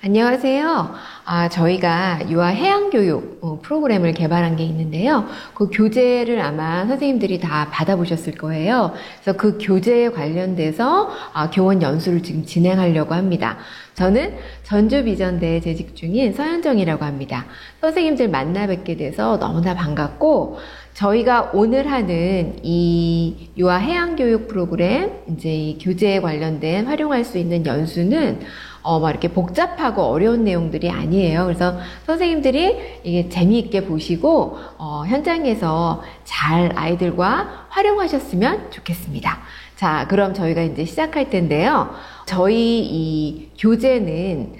안녕하세요. 저희가 유아 해양교육 프로그램을 개발한 게 있는데요. 그 교재를 아마 선생님들이 다 받아보셨을 거예요. 그래서 그 교재에 관련돼서 교원 연수를 지금 진행하려고 합니다. 저는 전주비전대에 재직 중인 서현정이라고 합니다. 선생님들 만나 뵙게 돼서 너무나 반갑고, 저희가 오늘 하는 이 유아 해양교육 프로그램, 이제 이 교재에 관련된 활용할 수 있는 연수는 막 이렇게 복잡하고 어려운 내용들이 아니에요. 그래서 선생님들이 이게 재미있게 보시고, 현장에서 잘 아이들과 활용하셨으면 좋겠습니다. 자, 그럼 저희가 이제 시작할 텐데요. 저희 이 교재는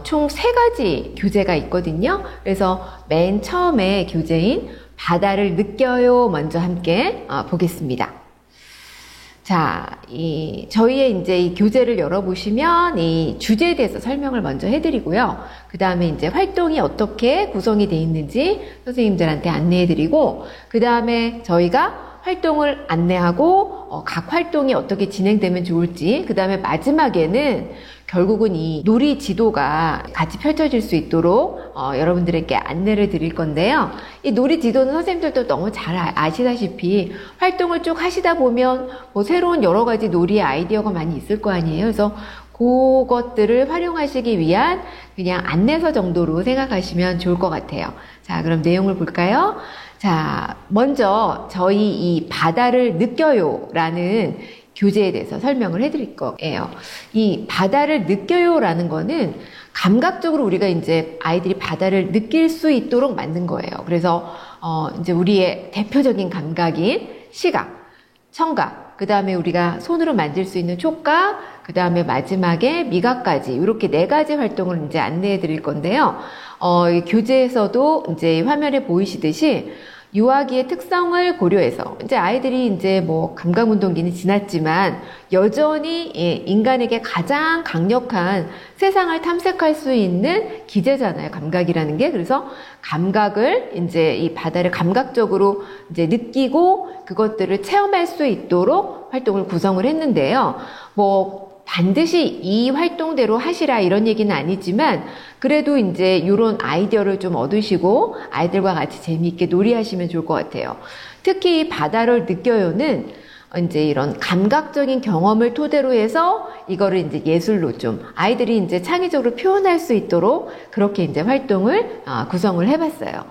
총 3가지 교재가 있거든요. 그래서 맨 처음에 교재인 바다를 느껴요 먼저 함께 보겠습니다. 자, 저희의 이제 이 교재를 열어보시면 이 주제에 대해서 설명을 먼저 해드리고요. 그 다음에 이제 활동이 어떻게 구성이 되어 있는지 선생님들한테 안내해드리고, 그 다음에 저희가 활동을 안내하고 각 활동이 어떻게 진행되면 좋을지, 그 다음에 마지막에는 결국은 이 놀이 지도가 같이 펼쳐질 수 있도록 여러분들에게 안내를 드릴 건데요. 이 놀이 지도는 선생님들도 너무 잘 아시다시피 활동을 쭉 하시다 보면 뭐 새로운 여러 가지 놀이의 아이디어가 많이 있을 거 아니에요. 그래서 그것들을 활용하시기 위한 그냥 안내서 정도로 생각하시면 좋을 것 같아요. 자, 그럼 내용을 볼까요? 자, 먼저 저희 이 바다를 느껴요 라는 교재에 대해서 설명을 해드릴 거예요. 이 바다를 느껴요 라는 거는 감각적으로 우리가 이제 아이들이 바다를 느낄 수 있도록 만든 거예요. 그래서 이제 우리의 대표적인 감각인 시각, 청각, 그 다음에 우리가 손으로 만질 수 있는 촉각, 그 다음에 마지막에 미각까지 이렇게 4가지 활동을 이제 안내해 드릴 건데요. 이 교재에서도 이제 화면에 보이시듯이 유아기의 특성을 고려해서 이제 아이들이 이제 뭐 감각운동기는 지났지만 여전히 인간에게 가장 강력한 세상을 탐색할 수 있는 기제잖아요. 감각이라는 게. 그래서 감각을 이제 이 바다를 감각적으로 이제 느끼고 그것들을 체험할 수 있도록 활동을 구성을 했는데요. 뭐 반드시 이 활동대로 하시라 이런 얘기는 아니지만 그래도 이제 이런 아이디어를 좀 얻으시고 아이들과 같이 재미있게 놀이하시면 좋을 것 같아요. 특히 이 바다를 느껴요는 이제 이런 감각적인 경험을 토대로 해서 이거를 이제 예술로 좀 아이들이 이제 창의적으로 표현할 수 있도록 그렇게 이제 활동을 구성을 해봤어요.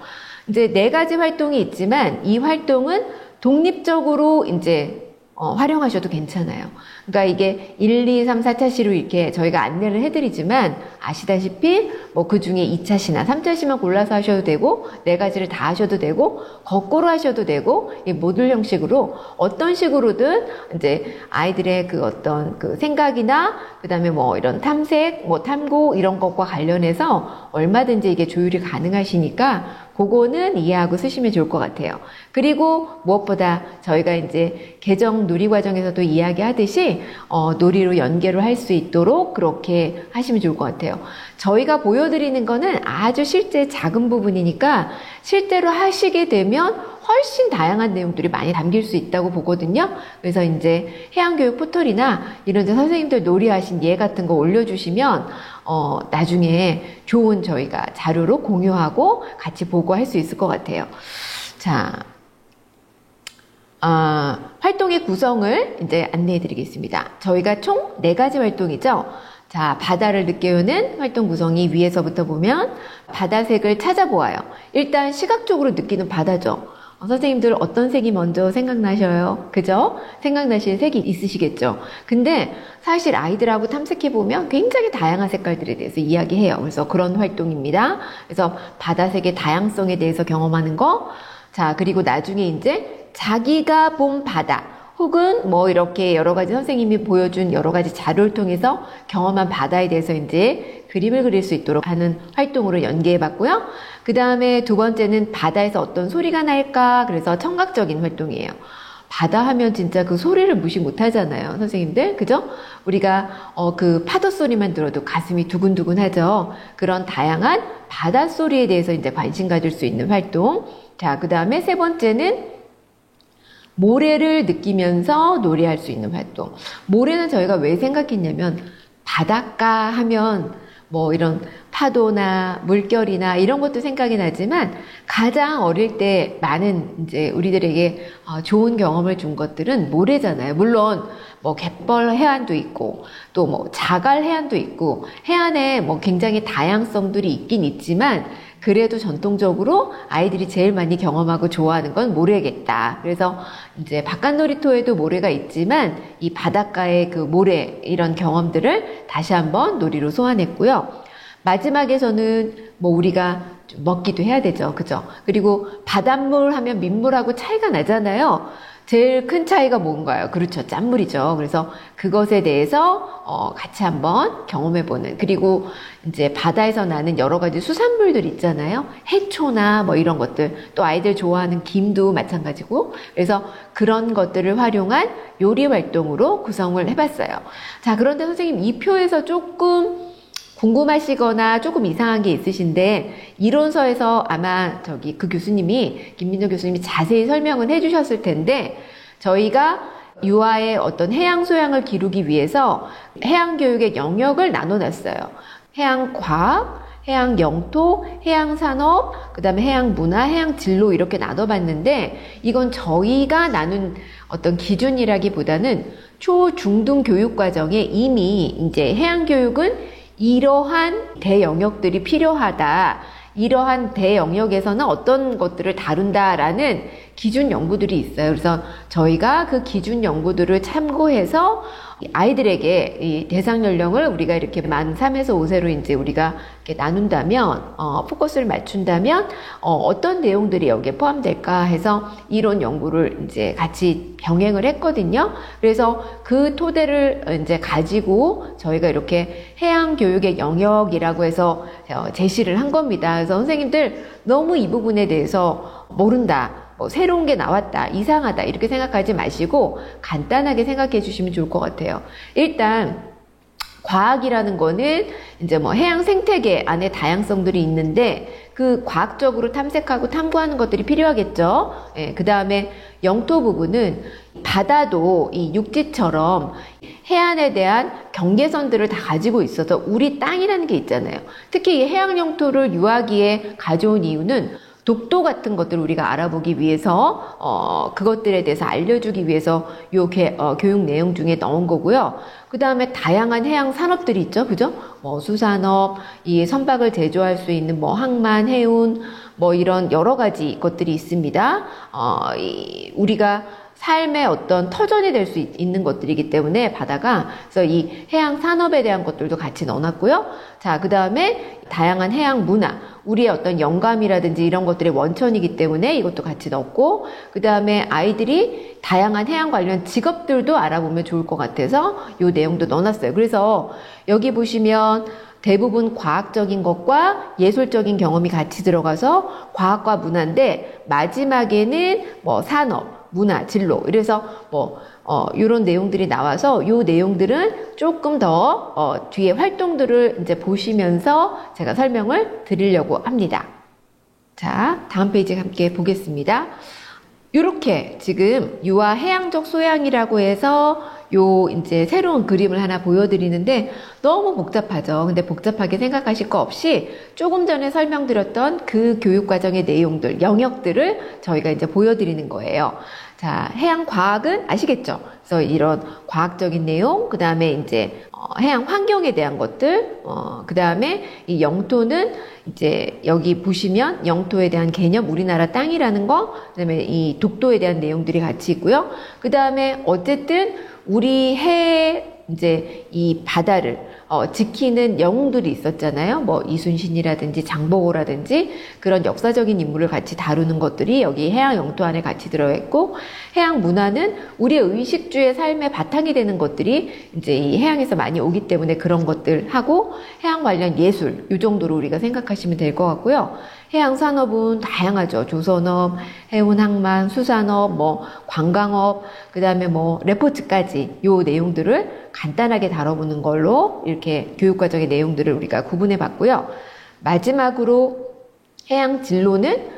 이제 4가지 활동이 있지만 이 활동은 독립적으로 이제 활용하셔도 괜찮아요. 그러니까 이게 1, 2, 3, 4차 시로 이렇게 저희가 안내를 해드리지만 아시다시피 뭐 그 중에 2차 시나 3차 시만 골라서 하셔도 되고 4가지를 다 하셔도 되고 거꾸로 하셔도 되고 이 모듈 형식으로 어떤 식으로든 이제 아이들의 그 어떤 그 생각이나 그 다음에 뭐 이런 탐색, 뭐 탐구 이런 것과 관련해서 얼마든지 이게 조율이 가능하시니까 그거는 이해하고 쓰시면 좋을 것 같아요. 그리고 무엇보다 저희가 이제 개정 놀이 과정에서도 이야기하듯이 놀이로 연계를 할 수 있도록 그렇게 하시면 좋을 것 같아요. 저희가 보여드리는 거는 아주 실제 작은 부분이니까 실제로 하시게 되면 훨씬 다양한 내용들이 많이 담길 수 있다고 보거든요. 그래서 이제 해양교육 포털이나 이런 데 선생님들 놀이하신 예 같은 거 올려주시면 나중에 좋은 저희가 자료로 공유하고 같이 보고할 수 있을 것 같아요. 자, 활동의 구성을 이제 안내해 드리겠습니다. 저희가 총 4가지 활동이죠. 자, 바다를 느껴요는 활동 구성이 위에서부터 보면 바다색을 찾아보아요. 일단 시각적으로 느끼는 바다죠. 선생님들 어떤 색이 먼저 생각나셔요? 그죠? 생각나시는 색이 있으시겠죠? 근데 사실 아이들하고 탐색해보면 굉장히 다양한 색깔들에 대해서 이야기해요. 그래서 그런 활동입니다. 그래서 바다색의 다양성에 대해서 경험하는 거. 자, 그리고 나중에 이제 자기가 본 바다. 혹은 뭐 이렇게 여러 가지 선생님이 보여준 여러 가지 자료를 통해서 경험한 바다에 대해서 이제 그림을 그릴 수 있도록 하는 활동으로 연계해 봤고요. 그 다음에 2번째는 바다에서 어떤 소리가 날까? 그래서 청각적인 활동이에요. 바다 하면 진짜 그 소리를 무시 못 하잖아요. 선생님들. 그죠? 우리가 그 파도 소리만 들어도 가슴이 두근두근 하죠. 그런 다양한 바다 소리에 대해서 이제 관심 가질 수 있는 활동. 자, 그 다음에 3번째는 모래를 느끼면서 놀이할 수 있는 활동. 모래는 저희가 왜 생각했냐면 바닷가 하면 뭐 이런 파도나 물결이나 이런 것도 생각이 나지만 가장 어릴 때 많은 이제 우리들에게 좋은 경험을 준 것들은 모래잖아요. 물론 뭐 갯벌 해안도 있고 또 뭐 자갈 해안도 있고 해안에 뭐 굉장히 다양성들이 있긴 있지만 그래도 전통적으로 아이들이 제일 많이 경험하고 좋아하는 건 모래겠다. 그래서 이제 바깥놀이터에도 모래가 있지만 이 바닷가의 그 모래 이런 경험들을 다시 한번 놀이로 소환했고요. 마지막에서는 뭐 우리가 좀 먹기도 해야 되죠. 그죠? 그리고 바닷물 하면 민물하고 차이가 나잖아요. 제일 큰 차이가 뭔가요? 그렇죠. 짠물이죠. 그래서 그것에 대해서 같이 한번 경험해보는. 그리고 이제 바다에서 나는 여러 가지 수산물들 있잖아요. 해초나 뭐 이런 것들. 또 아이들 좋아하는 김도 마찬가지고. 그래서 그런 것들을 활용한 요리 활동으로 구성을 해봤어요. 자, 그런데 선생님 이 표에서 조금 궁금하시거나 조금 이상한 게 있으신데 이론서에서 아마 그 교수님이 김민정 교수님이 자세히 설명을 해주셨을 텐데 저희가 유아의 어떤 해양 소양을 기르기 위해서 해양 교육의 영역을 나눠놨어요. 해양 과학, 해양 영토, 해양 산업, 그 다음에 해양 문화, 해양 진로 이렇게 나눠봤는데 이건 저희가 나눈 어떤 기준이라기보다는 초, 중, 등 교육 과정에 이미 이제 해양 교육은 이러한 대영역들이 필요하다. 이러한 대영역에서는 어떤 것들을 다룬다라는 기준 연구들이 있어요. 그래서 저희가 그 기준 연구들을 참고해서 아이들에게 이 대상 연령을 우리가 이렇게 만 3에서 5세로 이제 우리가 이렇게 나눈다면, 포커스를 맞춘다면, 어떤 내용들이 여기에 포함될까 해서 이론 연구를 이제 같이 병행을 했거든요. 그래서 그 토대를 이제 가지고 저희가 이렇게 해양 교육의 영역이라고 해서 제시를 한 겁니다. 그래서 선생님들 너무 이 부분에 대해서 모른다. 뭐 새로운 게 나왔다, 이상하다 이렇게 생각하지 마시고 간단하게 생각해 주시면 좋을 것 같아요. 일단 과학이라는 거는 이제 뭐 해양 생태계 안에 다양성들이 있는데 그 과학적으로 탐색하고 탐구하는 것들이 필요하겠죠. 예, 그 다음에 영토 부분은 바다도 이 육지처럼 해안에 대한 경계선들을 다 가지고 있어서 우리 땅이라는 게 있잖아요. 특히 이 해양 영토를 유아기에 가져온 이유는 독도 같은 것들을 우리가 알아보기 위해서 그것들에 대해서 알려주기 위해서 교육 내용 중에 넣은 거고요. 그 다음에 다양한 해양 산업들이 있죠, 그죠? 뭐 수산업, 이 선박을 제조할 수 있는 뭐 항만, 해운, 뭐 이런 여러 가지 것들이 있습니다. 우리가 삶의 어떤 터전이 될 수 있는 것들이기 때문에 바다가 그래서 이 해양 산업에 대한 것들도 같이 넣어놨고요. 자, 그 다음에 다양한 해양 문화, 우리의 어떤 영감이라든지 이런 것들의 원천이기 때문에 이것도 같이 넣었고, 그 다음에 아이들이 다양한 해양 관련 직업들도 알아보면 좋을 것 같아서 이 내용도 넣어놨어요. 그래서 여기 보시면 대부분 과학적인 것과 예술적인 경험이 같이 들어가서 과학과 문화인데 마지막에는 뭐 산업, 문화, 진로. 이래서 요런 내용들이 나와서 요 내용들은 조금 더, 뒤에 활동들을 이제 보시면서 제가 설명을 드리려고 합니다. 자, 다음 페이지 함께 보겠습니다. 요렇게 지금 유아 해양적 소양이라고 해서 요 이제 새로운 그림을 하나 보여드리는데 너무 복잡하죠. 근데 복잡하게 생각하실 거 없이 조금 전에 설명드렸던 그 교육과정의 내용들, 영역들을 저희가 이제 보여드리는 거예요. 자, 해양 과학은 아시겠죠? 그래서 이런 과학적인 내용, 그 다음에 이제 해양 환경에 대한 것들, 그 다음에 이 영토는 이제 여기 보시면 영토에 대한 개념, 우리나라 땅이라는 거, 그 다음에 이 독도에 대한 내용들이 같이 있고요. 그 다음에 어쨌든 우리 이제 이 바다를 지키는 영웅들이 있었잖아요. 뭐 이순신이라든지 장보고라든지 그런 역사적인 인물을 같이 다루는 것들이 여기 해양 영토 안에 같이 들어있고, 해양 문화는 우리의 의식주의 삶의 바탕이 되는 것들이 이제 이 해양에서 많이 오기 때문에 그런 것들 하고, 해양 관련 예술 이 정도로 우리가 생각하시면 될 것 같고요. 해양 산업은 다양하죠. 조선업, 해운 항만, 수산업, 뭐 관광업, 그 다음에 뭐 레포츠까지 요 내용들을 간단하게 다뤄보는 걸로 이렇게 교육과정의 내용들을 우리가 구분해 봤고요. 마지막으로 해양 진로는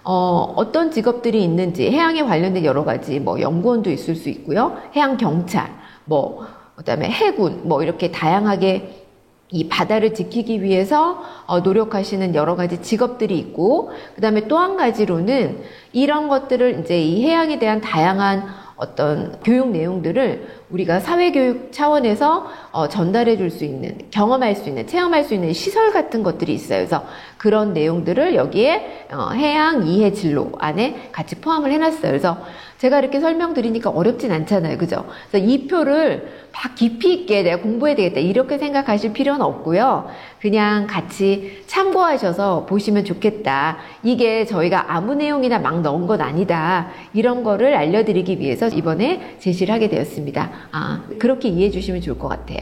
어떤 직업들이 있는지, 해양에 관련된 여러 가지 뭐 연구원도 있을 수 있고요. 해양 경찰, 뭐 그다음에 해군, 뭐 이렇게 다양하게 이 바다를 지키기 위해서 노력하시는 여러 가지 직업들이 있고, 그 다음에 또 한 가지로는 이런 것들을 이제 이 해양에 대한 다양한 어떤 교육 내용들을 우리가 사회교육 차원에서 전달해 줄 수 있는, 경험할 수 있는, 체험할 수 있는 시설 같은 것들이 있어요. 그래서 그런 내용들을 여기에 해양 이해 진로 안에 같이 포함을 해놨어요. 그래서 제가 이렇게 설명드리니까 어렵진 않잖아요. 그죠? 그래서 이 표를 막 깊이 있게 내가 공부해야 되겠다 이렇게 생각하실 필요는 없고요. 그냥 같이 참고하셔서 보시면 좋겠다. 이게 저희가 아무 내용이나 막 넣은 건 아니다. 이런 거를 알려드리기 위해서 이번에 제시를 하게 되었습니다. 그렇게 이해해 주시면 좋을 것 같아요.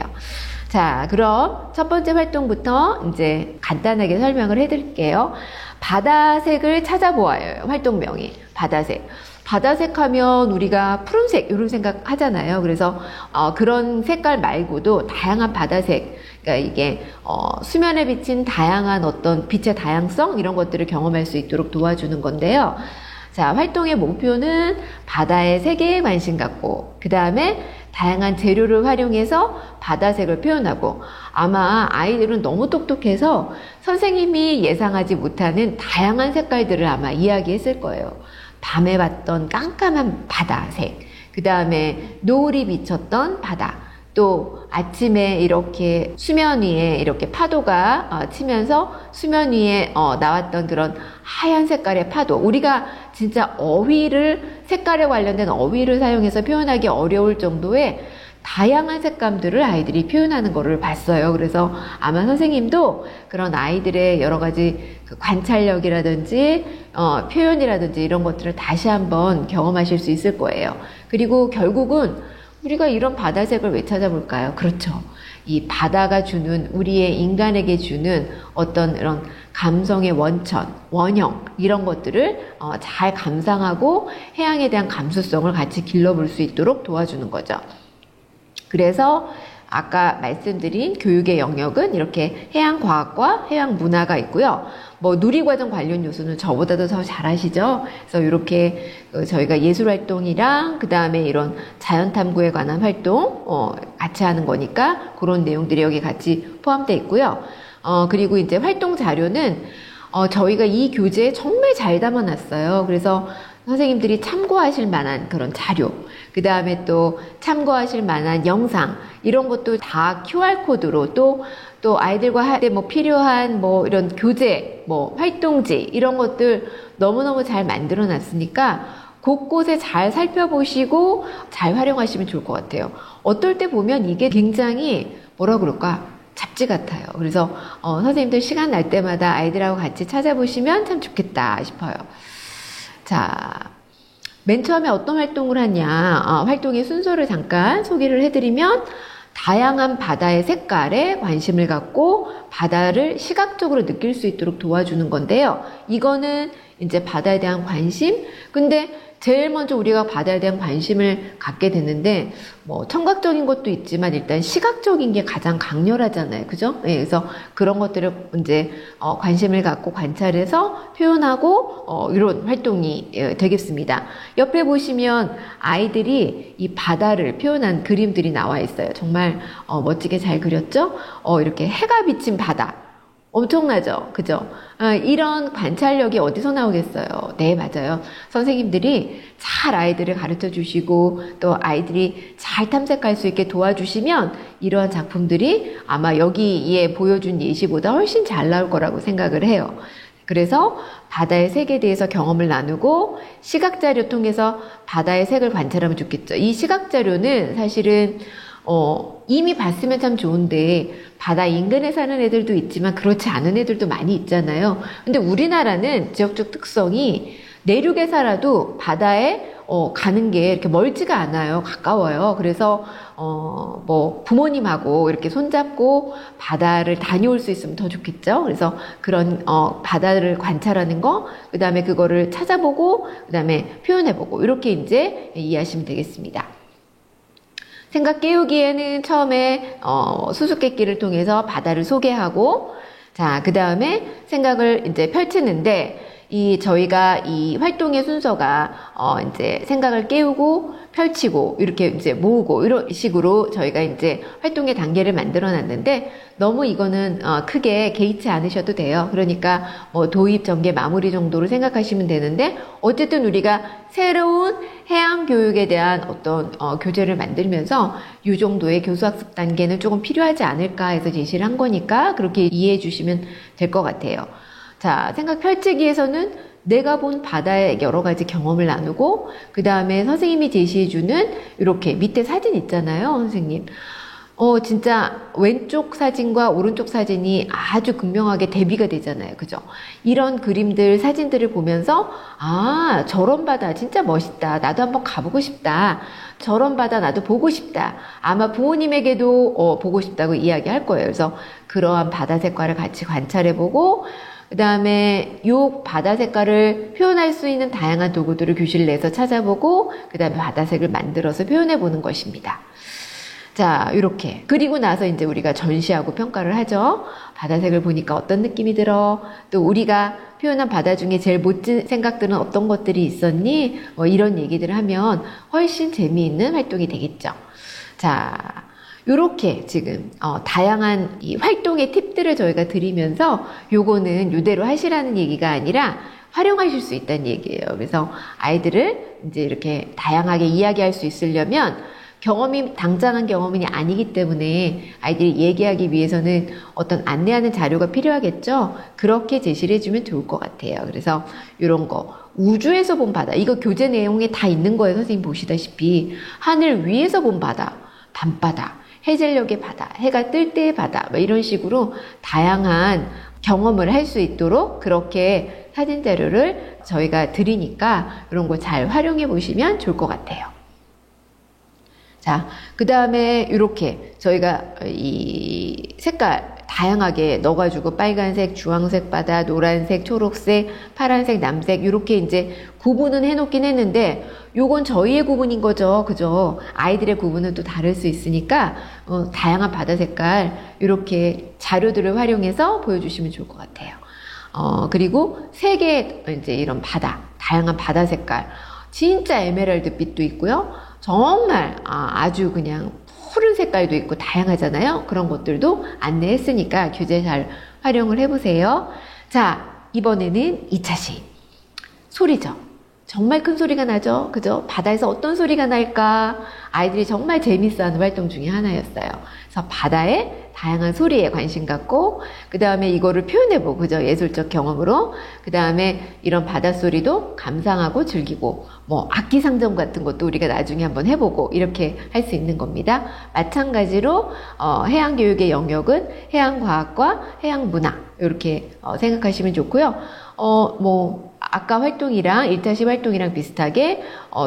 자, 그럼 첫 번째 활동부터 이제 간단하게 설명을 해드릴게요. 바다색을 찾아보아요. 활동명이 바다색. 바다색 하면 우리가 푸른색 이런 생각 하잖아요. 그래서 그런 색깔 말고도 다양한 바다색, 그러니까 이게 수면에 비친 다양한 어떤 빛의 다양성 이런 것들을 경험할 수 있도록 도와주는 건데요. 자, 활동의 목표는 바다의 세계에 관심 갖고, 그 다음에 다양한 재료를 활용해서 바다색을 표현하고, 아마 아이들은 너무 똑똑해서 선생님이 예상하지 못하는 다양한 색깔들을 아마 이야기했을 거예요. 밤에 봤던 깜깜한 바다색, 그 다음에 노을이 비쳤던 바다, 또 아침에 이렇게 수면 위에 이렇게 파도가 치면서 수면 위에 나왔던 그런 하얀 색깔의 파도. 우리가 진짜 어휘를, 색깔에 관련된 어휘를 사용해서 표현하기 어려울 정도의 다양한 색감들을 아이들이 표현하는 거를 봤어요. 그래서 아마 선생님도 그런 아이들의 여러 가지 그 관찰력이라든지 표현이라든지 이런 것들을 다시 한번 경험하실 수 있을 거예요. 그리고 결국은 우리가 이런 바다색을 왜 찾아볼까요? 그렇죠. 이 바다가 주는, 우리의 인간에게 주는 어떤 이런 감성의 원천, 원형 이런 것들을 잘 감상하고 해양에 대한 감수성을 같이 길러볼 수 있도록 도와주는 거죠. 그래서 아까 말씀드린 교육의 영역은 이렇게 해양과학과 해양문화가 있고요. 뭐 누리과정 관련 요소는 저보다도 더 잘 아시죠? 그래서 이렇게 저희가 예술활동이랑 그 다음에 이런 자연탐구에 관한 활동 같이 하는 거니까 그런 내용들이 여기 같이 포함되어 있고요. 그리고 이제 활동 자료는 저희가 이 교재에 정말 잘 담아놨어요. 그래서 선생님들이 참고하실 만한 그런 자료, 그 다음에 또 참고하실 만한 영상, 이런 것도 다 QR코드로 또 아이들과 할 때 뭐 필요한 뭐 이런 교재, 뭐 활동지, 이런 것들 너무너무 잘 만들어 놨으니까 곳곳에 잘 살펴보시고 잘 활용하시면 좋을 것 같아요. 어떨 때 보면 이게 굉장히 뭐라 그럴까? 잡지 같아요. 그래서 선생님들 시간 날 때마다 아이들하고 같이 찾아보시면 참 좋겠다 싶어요. 자, 맨 처음에 어떤 활동을 하냐, 활동의 순서를 잠깐 소개를 해드리면 다양한 바다의 색깔에 관심을 갖고 바다를 시각적으로 느낄 수 있도록 도와주는 건데요. 이거는 이제 바다에 대한 관심, 근데 제일 먼저 우리가 바다에 대한 관심을 갖게 되는데 뭐 청각적인 것도 있지만 일단 시각적인 게 가장 강렬하잖아요. 그죠? 네, 그래서 그런 것들을 이제 관심을 갖고 관찰해서 표현하고 이런 활동이 되겠습니다. 옆에 보시면 아이들이 이 바다를 표현한 그림들이 나와 있어요. 정말 멋지게 잘 그렸죠? 이렇게 해가 비친 바다. 엄청나죠? 그죠? 이런 관찰력이 어디서 나오겠어요? 네, 맞아요. 선생님들이 잘 아이들을 가르쳐 주시고 또 아이들이 잘 탐색할 수 있게 도와주시면 이러한 작품들이 아마 여기에 보여준 예시보다 훨씬 잘 나올 거라고 생각을 해요. 그래서 바다의 색에 대해서 경험을 나누고 시각자료 통해서 바다의 색을 관찰하면 좋겠죠. 이 시각자료는 사실은 이미 봤으면 참 좋은데 바다 인근에 사는 애들도 있지만 그렇지 않은 애들도 많이 있잖아요. 근데 우리나라는 지역적 특성이 내륙에 살아도 바다에 가는 게 이렇게 멀지가 않아요. 가까워요. 그래서 뭐 부모님하고 이렇게 손잡고 바다를 다녀올 수 있으면 더 좋겠죠. 그래서 그런 바다를 관찰하는 거, 그 다음에 그거를 찾아보고 그 다음에 표현해보고 이렇게 이제 이해하시면 되겠습니다. 생각 깨우기에는 처음에 수수께끼를 통해서 바다를 소개하고, 자, 그 다음에 생각을 이제 펼치는데, 저희가 이 활동의 순서가, 이제 생각을 깨우고, 펼치고, 이렇게 이제 모으고, 이런 식으로 저희가 이제 활동의 단계를 만들어 놨는데, 너무 이거는, 크게 개의치 않으셔도 돼요. 그러니까, 뭐, 도입, 전개, 마무리 정도로 생각하시면 되는데, 어쨌든 우리가 새로운 해양 교육에 대한 어떤, 교재를 만들면서, 이 정도의 교수학습 단계는 조금 필요하지 않을까 해서 제시를 한 거니까, 그렇게 이해해 주시면 될 것 같아요. 자, 생각 펼치기에서는 내가 본 바다의 여러 가지 경험을 나누고, 그 다음에 선생님이 제시해주는 이렇게 밑에 사진 있잖아요, 선생님. 진짜 왼쪽 사진과 오른쪽 사진이 아주 극명하게 대비가 되잖아요. 그죠? 이런 그림들, 사진들을 보면서, 아, 저런 바다 진짜 멋있다. 나도 한번 가보고 싶다. 저런 바다 나도 보고 싶다. 아마 부모님에게도 보고 싶다고 이야기할 거예요. 그래서 그러한 바다 색깔을 같이 관찰해보고, 그 다음에 요 바다 색깔을 표현할 수 있는 다양한 도구들을 교실 내에서 찾아보고 그 다음에 바다색을 만들어서 표현해 보는 것입니다. 자, 이렇게. 그리고 나서 이제 우리가 전시하고 평가를 하죠. 바다색을 보니까 어떤 느낌이 들어? 또 우리가 표현한 바다 중에 제일 멋진 생각들은 어떤 것들이 있었니? 이런 얘기들을 하면 훨씬 재미있는 활동이 되겠죠. 자, 요렇게 지금 다양한 이 활동의 팁들을 저희가 드리면서 요거는 요대로 하시라는 얘기가 아니라 활용하실 수 있다는 얘기예요. 그래서 아이들을 이제 이렇게 다양하게 이야기할 수 있으려면 경험이 당장한 경험이 아니기 때문에 아이들이 얘기하기 위해서는 어떤 안내하는 자료가 필요하겠죠. 그렇게 제시를 해주면 좋을 것 같아요. 그래서 이런 거 우주에서 본 바다, 이거 교재 내용에 다 있는 거예요. 선생님 보시다시피 하늘 위에서 본 바다, 밤바다, 해질녘의 바다, 해가 뜰 때의 바다, 뭐 이런 식으로 다양한 경험을 할 수 있도록 그렇게 사진 자료를 저희가 드리니까 이런 거 잘 활용해 보시면 좋을 것 같아요. 자, 그 다음에 이렇게 저희가 이 색깔 다양하게 넣어가지고 빨간색, 주황색 바다, 노란색, 초록색, 파란색, 남색 이렇게 이제 구분은 해놓긴 했는데 요건 저희의 구분인 거죠. 그죠? 아이들의 구분은 또 다를 수 있으니까 다양한 바다 색깔 이렇게 자료들을 활용해서 보여주시면 좋을 것 같아요. 그리고 색의 이제 이런 바다, 다양한 바다 색깔 진짜 에메랄드 빛도 있고요. 정말 아주 그냥 푸른 색깔도 있고 다양하잖아요. 그런 것들도 안내했으니까 교재 잘 활용을 해보세요. 자, 이번에는 2차 시. 소리죠. 정말 큰 소리가 나죠. 그죠? 바다에서 어떤 소리가 날까? 아이들이 정말 재밌어하는 활동 중에 하나였어요. 그래서 바다의 다양한 소리에 관심 갖고 그 다음에 이거를 표현해보고 그죠? 예술적 경험으로 그 다음에 이런 바닷소리도 감상하고 즐기고 뭐 악기 상점 같은 것도 우리가 나중에 한번 해보고 이렇게 할 수 있는 겁니다. 마찬가지로 해양교육의 영역은 해양과학과 해양문화 이렇게 생각하시면 좋고요. 뭐 아까 활동이랑 1타시 활동이랑 비슷하게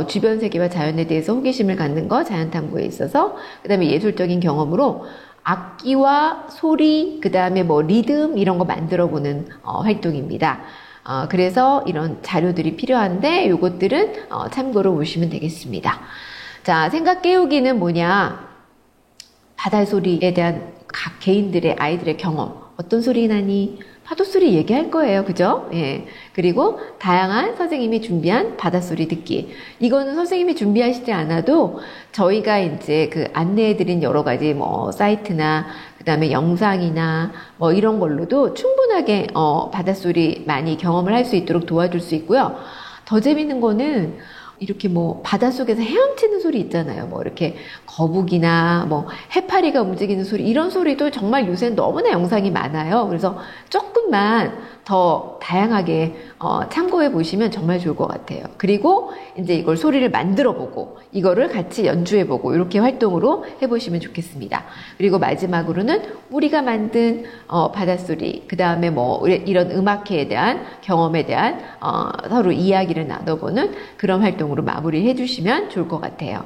주변 세계와 자연에 대해서 호기심을 갖는 거 자연탐구에 있어서 그 다음에 예술적인 경험으로 악기와 소리 그 다음에 뭐 리듬 이런 거 만들어 보는 활동입니다. 그래서 이런 자료들이 필요한데 요것들은 참고로 보시면 되겠습니다. 자, 생각 깨우기는 뭐냐? 바다 소리에 대한 각 개인들의 아이들의 경험 어떤 소리 나니? 파도소리 얘기할 거예요. 그죠? 예. 그리고 다양한 선생님이 준비한 바닷소리 듣기. 이거는 선생님이 준비하시지 않아도 저희가 이제 그 안내해드린 여러 가지 뭐 사이트나 그 다음에 영상이나 뭐 이런 걸로도 충분하게 바닷소리 많이 경험을 할 수 있도록 도와줄 수 있고요. 더 재밌는 거는 이렇게 뭐 바닷속에서 헤엄치는 소리 있잖아요. 뭐 이렇게 거북이나 뭐 해파리가 움직이는 소리 이런 소리도 정말 요새는 너무나 영상이 많아요. 그래서 조금만 더 다양하게 참고해 보시면 정말 좋을 것 같아요. 그리고 이제 이걸 소리를 만들어 보고 이거를 같이 연주해 보고 이렇게 활동으로 해보시면 좋겠습니다. 그리고 마지막으로는 우리가 만든 바닷소리 그 다음에 뭐 이런 음악회에 대한 경험에 대한 서로 이야기를 나눠보는 그런 활동으로 마무리해 주시면 좋을 것 같아요.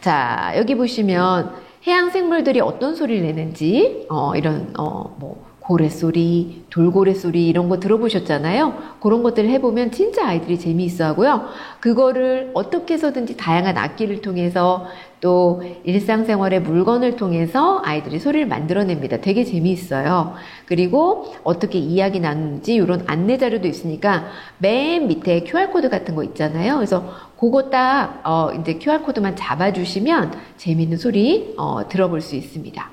자, 여기 보시면 해양 생물들이 어떤 소리를 내는지 이런 뭐 고래소리, 돌고래 소리 이런 거 들어보셨잖아요. 그런 것들을 해보면 진짜 아이들이 재미있어 하고요. 그거를 어떻게 해서든지 다양한 악기를 통해서 또 일상생활의 물건을 통해서 아이들이 소리를 만들어냅니다. 되게 재미있어요. 그리고 어떻게 이야기 나누는지 이런 안내 자료도 있으니까 맨 밑에 QR코드 같은 거 있잖아요. 그래서 그거 딱 이제 QR코드만 잡아주시면 재미있는 소리 들어볼 수 있습니다.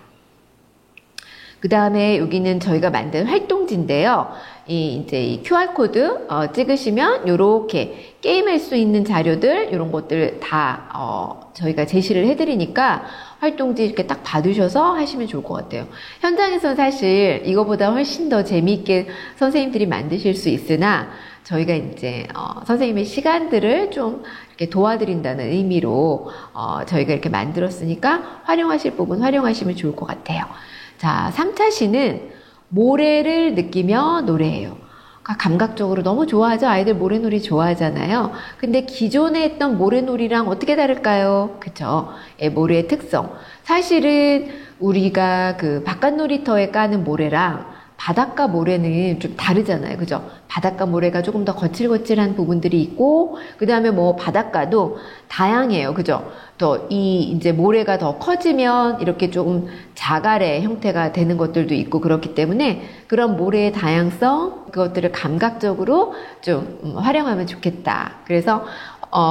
그 다음에 여기는 저희가 만든 활동지인데요. 이제 이 QR코드 찍으시면 요렇게 게임할 수 있는 자료들 이런 것들 다 저희가 제시를 해드리니까 활동지 이렇게 딱 받으셔서 하시면 좋을 것 같아요. 현장에서는 사실 이거보다 훨씬 더 재미있게 선생님들이 만드실 수 있으나 저희가 이제 선생님의 시간들을 좀 이렇게 도와드린다는 의미로 저희가 이렇게 만들었으니까 활용하실 부분 활용하시면 좋을 것 같아요. 자, 3차 시는 모래를 느끼며 노래해요. 감각적으로 너무 좋아하죠? 아이들 모래놀이 좋아하잖아요. 근데 기존에 했던 모래놀이랑 어떻게 다를까요? 그쵸? 예, 모래의 특성. 사실은 우리가 그 바깥 놀이터에 까는 모래랑 바닷가 모래는 좀 다르잖아요. 그죠? 바닷가 모래가 조금 더 거칠거칠한 부분들이 있고, 그 다음에 뭐 바닷가도 다양해요. 그죠? 또 이제 모래가 더 커지면 이렇게 조금 자갈의 형태가 되는 것들도 있고 그렇기 때문에 그런 모래의 다양성, 그것들을 감각적으로 좀 활용하면 좋겠다. 그래서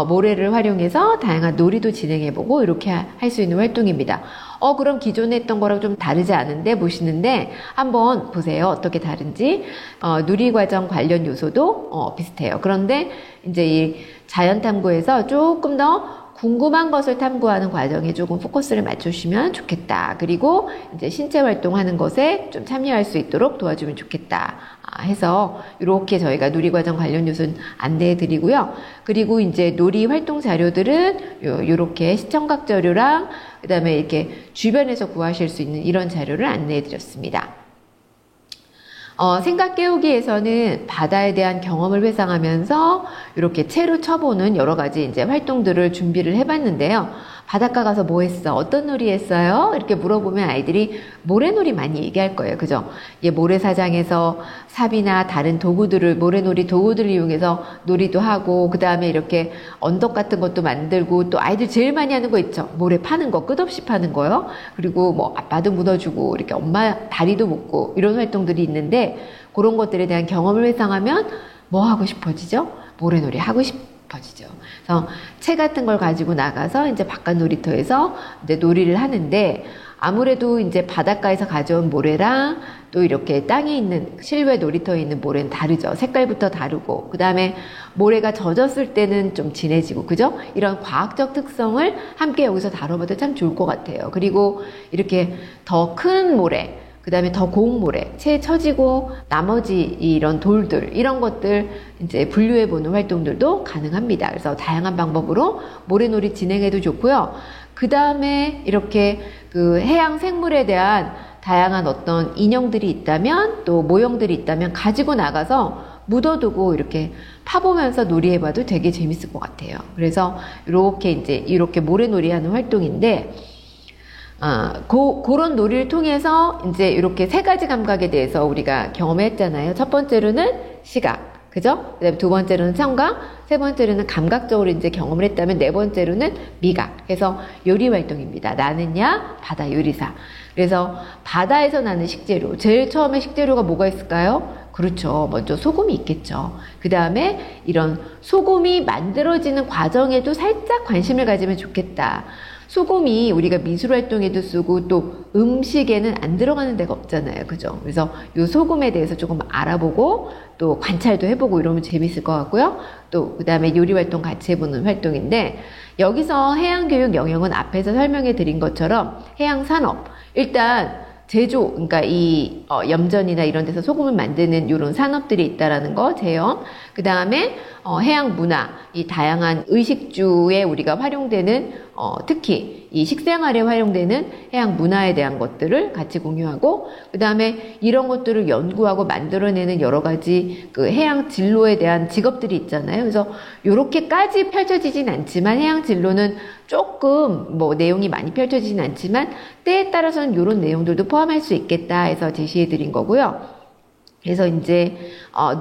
모래를 활용해서 다양한 놀이도 진행해보고 이렇게 할 수 있는 활동입니다. 그럼 기존에 했던 거랑 좀 다르지 않은데 보시는데 한번 보세요. 어떻게 다른지. 누리과정 관련 요소도 비슷해요. 그런데 이제 이 자연탐구에서 조금 더 궁금한 것을 탐구하는 과정에 조금 포커스를 맞추시면 좋겠다. 그리고 이제 신체 활동하는 것에 좀 참여할 수 있도록 도와주면 좋겠다. 해서 이렇게 저희가 놀이과정 관련 요소는 안내해 드리고요. 그리고 이제 놀이 활동 자료들은 이렇게 시청각 자료랑 그 다음에 이렇게 주변에서 구하실 수 있는 이런 자료를 안내해 드렸습니다. 생각 깨우기에서는 바다에 대한 경험을 회상하면서 이렇게 채로 쳐보는 여러 가지 이제 활동들을 준비를 해봤는데요. 바닷가 가서 뭐 했어? 어떤 놀이 했어요? 이렇게 물어보면 아이들이 모래놀이 많이 얘기할 거예요. 그죠? 모래사장에서 삽이나 다른 도구들을, 모래놀이 도구들을 이용해서 놀이도 하고, 그 다음에 이렇게 언덕 같은 것도 만들고, 또 아이들 제일 많이 하는 거 있죠? 모래 파는 거, 끝없이 파는 거요. 그리고 뭐 아빠도 묻어주고, 이렇게 엄마 다리도 묶고, 이런 활동들이 있는데, 그런 것들에 대한 경험을 회상하면 뭐 하고 싶어지죠? 모래놀이 하고 싶어지죠. 그래서 채 같은 걸 가지고 나가서 이제 바깥 놀이터에서 이제 놀이를 하는데 아무래도 이제 바닷가에서 가져온 모래랑 또 이렇게 땅에 있는 실외 놀이터에 있는 모래는 다르죠. 색깔부터 다르고 그 다음에 모래가 젖었을 때는 좀 진해지고 그죠? 이런 과학적 특성을 함께 여기서 다뤄봐도 참 좋을 것 같아요. 그리고 이렇게 더 큰 모래 그 다음에 더 고운 모래, 채 처지고 나머지 이런 돌들, 이런 것들 이제 분류해보는 활동들도 가능합니다. 그래서 다양한 방법으로 모래놀이 진행해도 좋고요. 그 다음에 이렇게 그 해양 생물에 대한 다양한 어떤 인형들이 있다면 또 모형들이 있다면 가지고 나가서 묻어두고 이렇게 파보면서 놀이해봐도 되게 재밌을 것 같아요. 그래서 이렇게 모래놀이 하는 활동인데 그런 놀이를 통해서 이제 이렇게 세 가지 감각에 대해서 우리가 경험했잖아요. 첫 번째로는 시각, 그죠? 그다음에 두 번째로는 청각, 세 번째로는 감각적으로 이제 경험을 했다면 네 번째로는 미각. 그래서 요리 활동입니다. 나는야 바다 요리사. 그래서 바다에서 나는 식재료. 제일 처음에 식재료가 뭐가 있을까요? 그렇죠. 먼저 소금이 있겠죠. 그 다음에 이런 소금이 만들어지는 과정에도 살짝 관심을 가지면 좋겠다. 소금이 우리가 미술 활동에도 쓰고 또 음식에는 안 들어가는 데가 없잖아요. 그죠? 그래서 이 소금에 대해서 조금 알아보고 또 관찰도 해보고 이러면 재밌을 것 같고요. 또 그 다음에 요리 활동 같이 해보는 활동인데 여기서 해양교육 영역은 앞에서 설명해 드린 것처럼 해양산업 일단 제조, 그러니까 이 염전이나 이런 데서 소금을 만드는 이런 산업들이 있다라는 거, 제형. 그 다음에 해양 문화, 이 다양한 의식주에 우리가 활용되는 특히 이 식생활에 활용되는 해양 문화에 대한 것들을 같이 공유하고, 그 다음에 이런 것들을 연구하고 만들어내는 여러 가지 그 해양 진로에 대한 직업들이 있잖아요. 그래서 이렇게까지 펼쳐지진 않지만, 해양 진로는 조금 뭐 내용이 많이 펼쳐지진 않지만 때에 따라서는 이런 내용들도 포함할 수 있겠다 해서 제시해 드린 거고요. 그래서 이제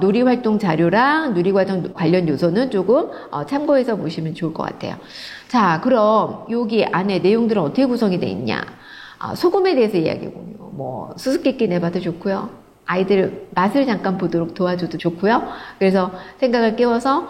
놀이활동 자료랑 놀이활동 관련 요소는 조금 참고해서 보시면 좋을 것 같아요. 자, 그럼 여기 안에 내용들은 어떻게 구성이 돼 있냐? 소금에 대해서 이야기하군요. 뭐 수수께끼 내봐도 좋고요. 아이들 맛을 잠깐 보도록 도와줘도 좋고요. 그래서 생각을 깨워서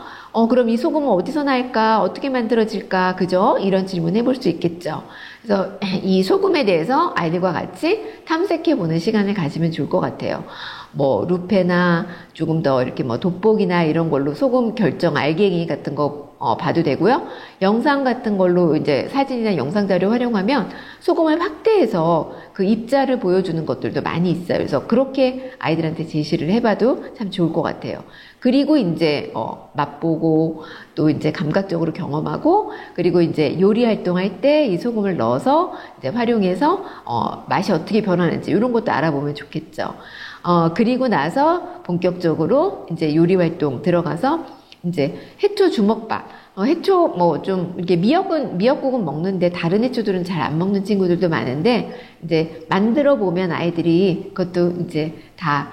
그럼 이 소금은 어디서 날까? 어떻게 만들어질까? 그죠? 이런 질문 해볼 수 있겠죠. 그래서 이 소금에 대해서 아이들과 같이 탐색해보는 시간을 가지면 좋을 것 같아요. 뭐 루페나 조금 더 이렇게 뭐 돋보기나 이런 걸로 소금 결정 알갱이 같은 거 봐도 되고요. 영상 같은 걸로 이제 사진이나 영상 자료 활용하면 소금을 확대해서 그 입자를 보여주는 것들도 많이 있어요. 그래서 그렇게 아이들한테 제시를 해봐도 참 좋을 것 같아요. 그리고 이제 맛보고 또 이제 감각적으로 경험하고, 그리고 이제 요리 활동할 때 이 소금을 넣어서 이제 활용해서 맛이 어떻게 변하는지 이런 것도 알아보면 좋겠죠. 그리고 나서 본격적으로 이제 요리 활동 들어가서 이제 해초 주먹밥. 해초 뭐 좀 이렇게 미역국은 먹는데 다른 해초들은 잘 안 먹는 친구들도 많은데, 이제 만들어 보면 아이들이 그것도 이제 다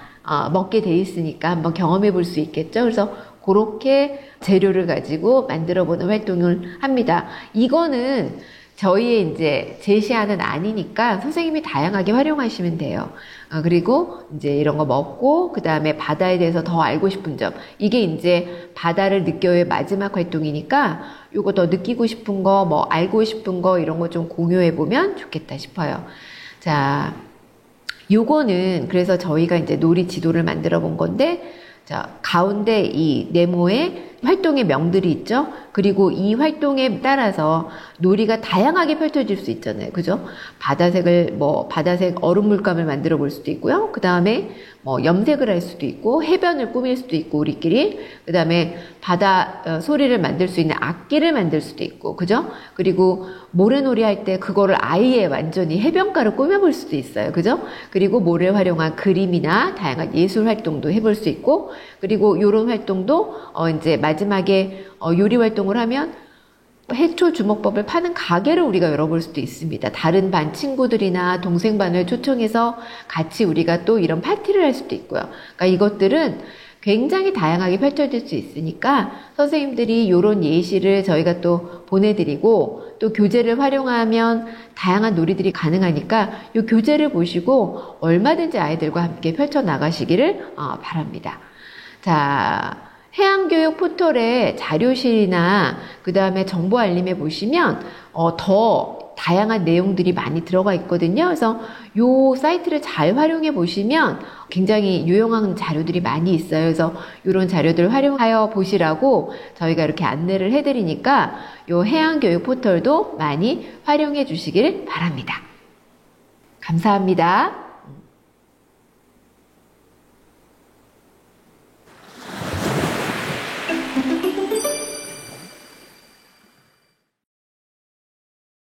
먹게 돼 있으니까 한번 경험해 볼 수 있겠죠. 그래서 그렇게 재료를 가지고 만들어 보는 활동을 합니다. 이거는 저희의 이제 제시하는 안이니까 선생님이 다양하게 활용하시면 돼요. 그리고 이제 이런 거 먹고, 그 다음에 바다에 대해서 더 알고 싶은 점. 이게 이제 바다를 느껴의 마지막 활동이니까 요거 더 느끼고 싶은 거, 뭐 알고 싶은 거 이런 거 좀 공유해 보면 좋겠다 싶어요. 자, 요거는 그래서 저희가 이제 놀이 지도를 만들어 본 건데, 자, 가운데 이 네모에 활동의 명들이 있죠. 그리고 이 활동에 따라서 놀이가 다양하게 펼쳐질 수 있잖아요. 그죠? 바다색 얼음 물감을 만들어 볼 수도 있고요. 그 다음에 뭐 염색을 할 수도 있고, 해변을 꾸밀 수도 있고, 우리끼리. 그 다음에 바다 소리를 만들 수 있는 악기를 만들 수도 있고, 그죠? 그리고 모래놀이 할 때 그거를 아예 완전히 해변가를 꾸며볼 수도 있어요. 그죠? 그리고 모래를 활용한 그림이나 다양한 예술 활동도 해볼 수 있고, 그리고 요런 활동도 이제 마지막에 요리 활동을 하면 해초 주먹밥을 파는 가게를 우리가 열어볼 수도 있습니다. 다른 반 친구들이나 동생 반을 초청해서 같이 우리가 또 이런 파티를 할 수도 있고요. 그러니까 이것들은 굉장히 다양하게 펼쳐질 수 있으니까 선생님들이 이런 예시를 저희가 또 보내드리고, 또 교재를 활용하면 다양한 놀이들이 가능하니까 이 교재를 보시고 얼마든지 아이들과 함께 펼쳐나가시기를 바랍니다. 자, 해양교육 포털에 자료실이나 그 다음에 정보 알림에 보시면 더 다양한 내용들이 많이 들어가 있거든요. 그래서 요 사이트를 잘 활용해 보시면 굉장히 유용한 자료들이 많이 있어요. 그래서 이런 자료들 활용하여 보시라고 저희가 이렇게 안내를 해드리니까 요 해양교육 포털도 많이 활용해 주시길 바랍니다. 감사합니다.